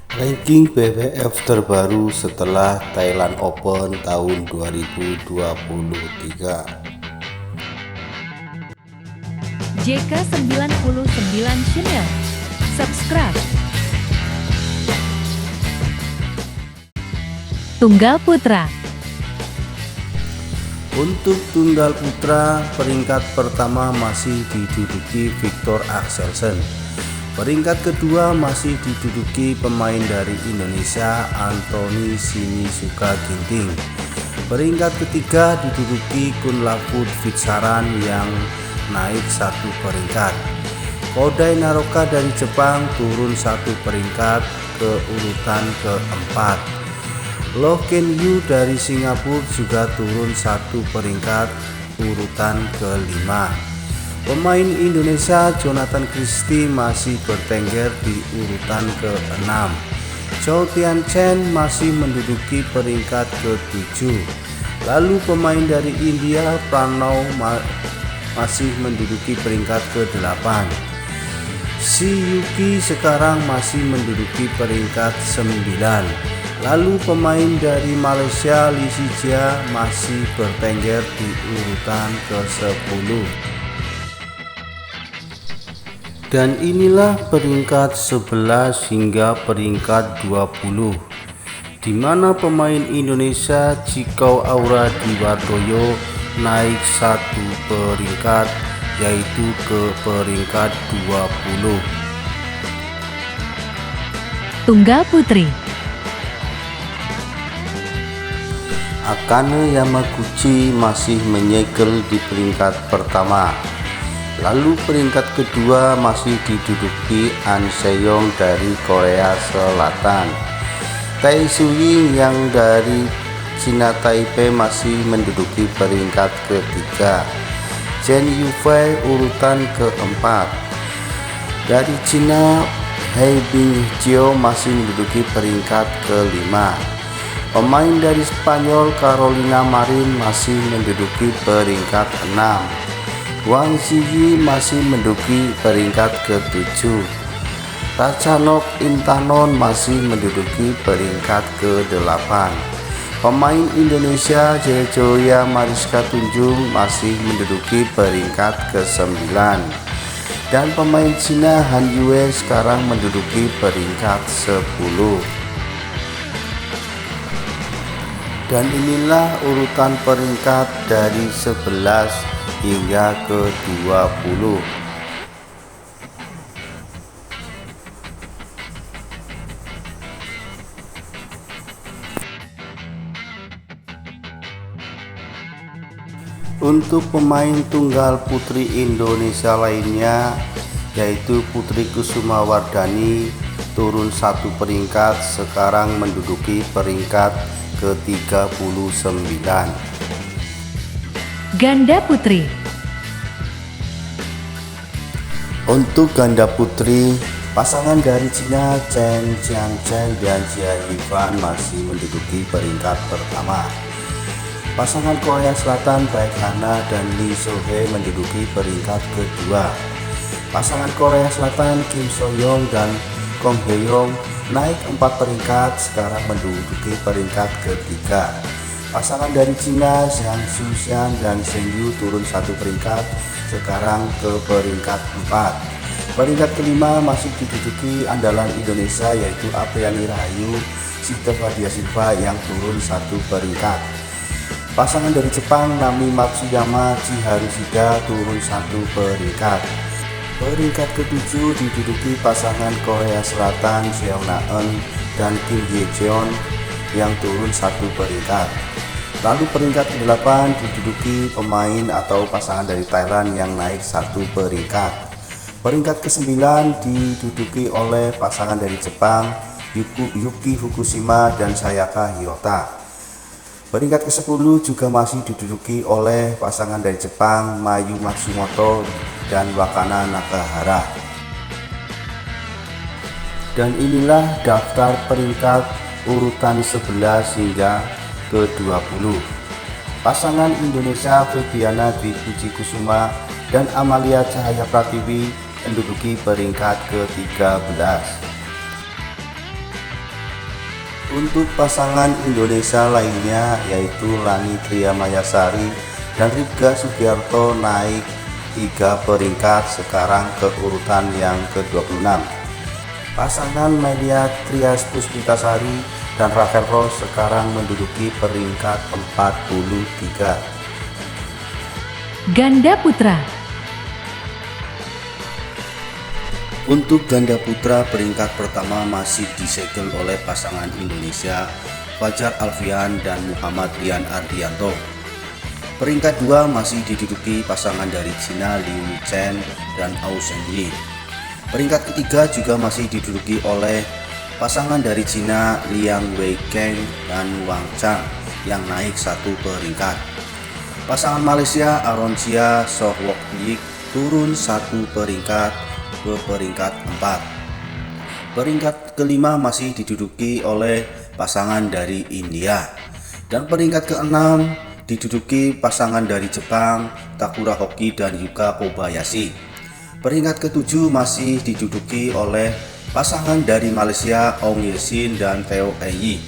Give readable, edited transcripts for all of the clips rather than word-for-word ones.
Ranking BWF terbaru setelah Thailand Open tahun 2023. JK99 Channel. Subscribe. Tunggal Putra. Untuk tunggal putra, peringkat pertama masih diduduki Viktor Axelsen. Peringkat kedua masih diduduki pemain dari Indonesia Anthony Sinisuka Ginting. Peringkat ketiga diduduki Kunlavut Vitsaran yang naik satu peringkat. Kodai Naroka dari Jepang turun satu peringkat ke urutan keempat. Loh Ken Yu dari Singapura juga turun satu peringkat urutan kelima. Pemain Indonesia Jonathan Christie masih bertengger di urutan ke-6. Chow Tian Chen masih menduduki peringkat ke-7. Lalu pemain dari India Pranav masih menduduki peringkat ke-8. Si Yuki sekarang masih menduduki peringkat 9. Lalu pemain dari Malaysia Lee Sijia masih bertengger di urutan ke-10. Dan inilah peringkat 11 hingga peringkat 20, di mana pemain Indonesia Cikau Aura Diwardoyo naik satu peringkat, yaitu ke peringkat 20. Tunggal Putri. Akane Yamaguchi masih menyegel di peringkat pertama. Lalu peringkat kedua masih diduduki An Seyong dari Korea Selatan. Tai Tzu-ying yang dari Cina Taipei masih menduduki peringkat ketiga. Chen Yufei urutan keempat. Dari Cina, He Bingjiu masih menduduki peringkat kelima. Pemain dari Spanyol Carolina Marin masih menduduki peringkat 6. Wang Ziyi masih menduduki peringkat ke-7. Ratchanok Intanon masih menduduki peringkat ke-8. Pemain Indonesia Joya Mariska Tunjung masih menduduki peringkat ke-9. Dan pemain Cina Han Yue sekarang menduduki peringkat 10. Dan inilah urutan peringkat dari 11 hingga ke 20. Untuk pemain tunggal putri Indonesia lainnya, yaitu Putri Kusuma Wardani turun satu peringkat, sekarang menduduki peringkat ke-39. Ganda Putri. Untuk ganda putri, pasangan dari Cina Chen Qiangchen dan Jia Yifan masih menduduki peringkat pertama. Pasangan Korea Selatan Baek Hana dan Lee So-hee menduduki peringkat kedua. Pasangan Korea Selatan Kim So-young dan Kong Hye-yong naik 4 peringkat, sekarang menduduki peringkat ketiga. Pasangan dari Cina Zhang Xuxian dan Zheng Yu turun satu peringkat, sekarang ke peringkat 4. Peringkat kelima masih diduduki andalan Indonesia, yaitu Apriani Rahayu Sita Fadia Silva yang turun satu peringkat. Pasangan dari Jepang Nami Matsuyama Chiharu Shida turun satu peringkat. Peringkat ke-7 diduduki pasangan Korea Selatan Seo Na-eun dan Kim Hye-jeon yang turun satu peringkat. Lalu peringkat ke-8 diduduki pemain atau pasangan dari Thailand yang naik satu peringkat. Peringkat ke-9 diduduki oleh pasangan dari Jepang Yuki Fukushima dan Sayaka Hirota. Peringkat ke-10 juga masih diduduki oleh pasangan dari Jepang Mayu Matsumoto dan Wakana Nakahara. Dan inilah daftar peringkat urutan 11 hingga ke-20. Pasangan Indonesia Febriana Dwi Puji Kusuma dan Amalia Cahaya Pratiwi menduduki peringkat ke-13. Untuk pasangan Indonesia lainnya yaitu Lani Triamayasari dan Ripka Sugiarto naik 3 peringkat sekarang ke urutan yang ke-26. Pasangan Melia Trias Puspitasari dan Rafael Rose sekarang menduduki peringkat 43. Ganda putra. Untuk ganda putra, peringkat pertama masih disegel oleh pasangan Indonesia Fajar Alfian dan Muhammad Rian Ardianto. Peringkat 2 masih diduduki pasangan dari Cina Liu Chen dan Au Shengyi. Peringkat ketiga juga masih diduduki oleh pasangan dari Cina Liang Weikeng dan Wang Chang yang naik 1 peringkat. Pasangan Malaysia Aronsia Soh Wok Yik turun 1 peringkat ke peringkat 4. Peringkat kelima masih diduduki oleh pasangan dari India, dan peringkat ke-6 diduduki pasangan dari Jepang Takura Hoki dan Yuka Kobayashi. Peringkat ke-7 masih diduduki oleh pasangan dari Malaysia Ong Ye Sin dan Theo Yi.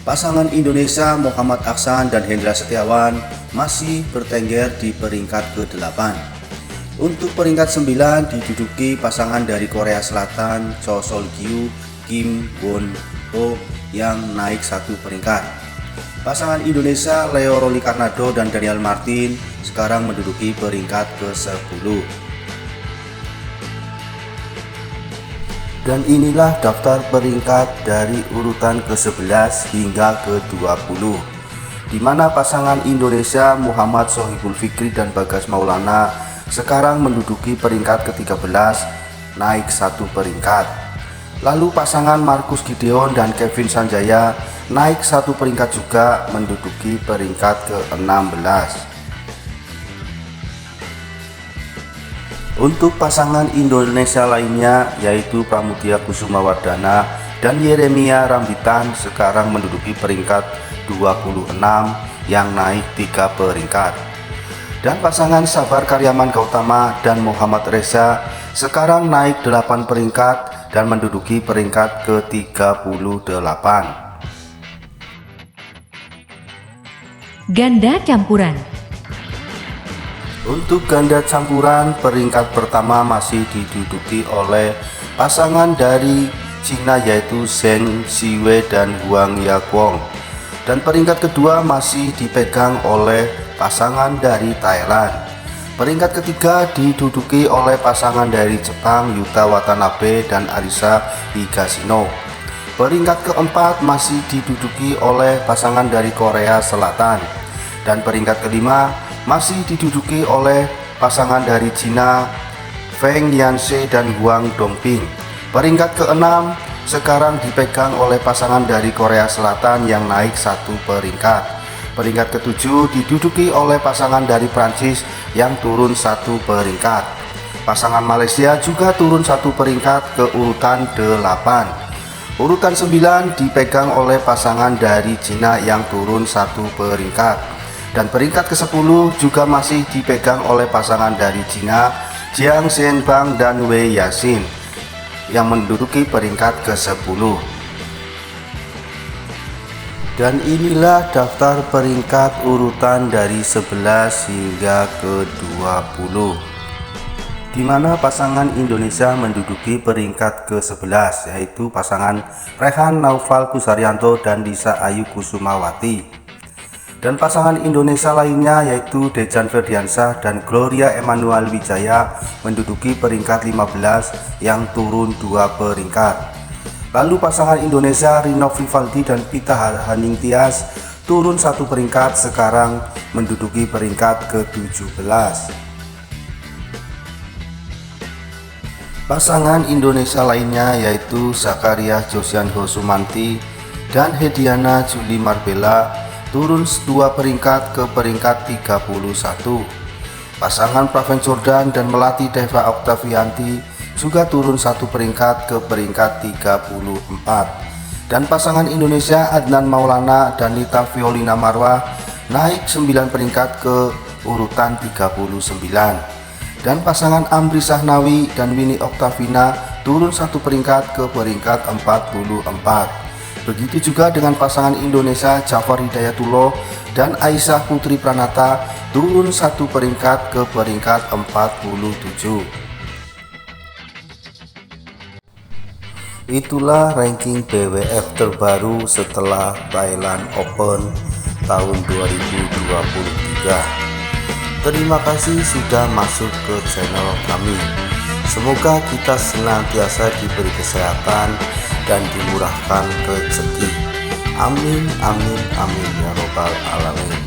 Pasangan Indonesia Muhammad Aksan dan Hendra Setiawan masih bertengger di peringkat ke-8. Untuk peringkat 9 diduduki pasangan dari Korea Selatan Cho Sol Gyu Kim Won Ho yang naik 1 peringkat. Pasangan Indonesia Leo Roli Karnado dan Daniel Martin sekarang menduduki peringkat ke-10. Dan inilah daftar peringkat dari urutan ke-11 hingga ke-20, di mana pasangan Indonesia Muhammad Sohibul Fikri dan Bagas Maulana sekarang menduduki peringkat ke-13, naik 1 peringkat. Lalu pasangan Markus Gideon dan Kevin Sanjaya naik 1 peringkat juga, menduduki peringkat ke-16. Untuk pasangan Indonesia lainnya yaitu Pramudia Kusumawardana dan Yeremia Rambitan sekarang menduduki peringkat 26 yang naik 3 peringkat. Dan pasangan Sabar Karyaman Gautama dan Muhammad Reza sekarang naik 8 peringkat dan menduduki peringkat ke-38. Ganda campuran. Untuk ganda campuran, peringkat pertama masih diduduki oleh pasangan dari Cina yaitu Zheng Siwei dan Huang Yaguang. Dan peringkat kedua masih dipegang oleh pasangan dari Thailand. Peringkat ketiga diduduki oleh pasangan dari Jepang Yuta Watanabe dan Arisa Higashino. Peringkat keempat masih diduduki oleh pasangan dari Korea Selatan. Dan peringkat kelima masih diduduki oleh pasangan dari Cina Feng Yanxi dan Huang Dongping. Peringkat keenam sekarang dipegang oleh pasangan dari Korea Selatan yang naik 1 peringkat. Peringkat ketujuh diduduki oleh pasangan dari Prancis yang turun 1 peringkat. Pasangan Malaysia juga turun 1 peringkat ke urutan 8. Urutan 9 dipegang oleh pasangan dari Cina yang turun 1 peringkat. Dan peringkat ke-10 juga masih dipegang oleh pasangan dari Cina Jiang Zhenbang dan Wei Yasin yang menduduki peringkat ke-10. Dan inilah daftar peringkat urutan dari 11 hingga ke-20, di mana pasangan Indonesia menduduki peringkat ke-11 yaitu pasangan Rehan Naufal Kusaryanto dan Lisa Ayu Kusumawati. Dan pasangan Indonesia lainnya yaitu Dejan Ferdiansyah dan Gloria Emanuel Wijaya menduduki peringkat 15 yang turun 2 peringkat. Lalu pasangan Indonesia Rino Vivaldi dan Pita Haningtyas turun 1 peringkat, sekarang menduduki peringkat ke-17. Pasangan Indonesia lainnya yaitu Zakaria Josianho Sumanti dan Hediana Juli Marbella turun 2 peringkat ke peringkat 31. Pasangan Praven Jordan dan Melati Deva Oktavianti juga turun 1 peringkat ke peringkat 34. Dan pasangan Indonesia Adnan Maulana dan Nita Violina Marwah naik 9 peringkat ke urutan 39. Dan pasangan Amri Sahnawi dan Winnie Oktavina turun 1 peringkat ke peringkat 44. Begitu juga dengan pasangan Indonesia Jafar Hidayatullah dan Aisyah Putri Pranata turun 1 peringkat ke peringkat 47. Itulah ranking BWF terbaru setelah Thailand Open tahun 2023. Terima kasih sudah masuk ke channel kami. Semoga kita senantiasa diberi kesehatan dan dimurahkan rezeki. Amin amin amin ya robbal alamin.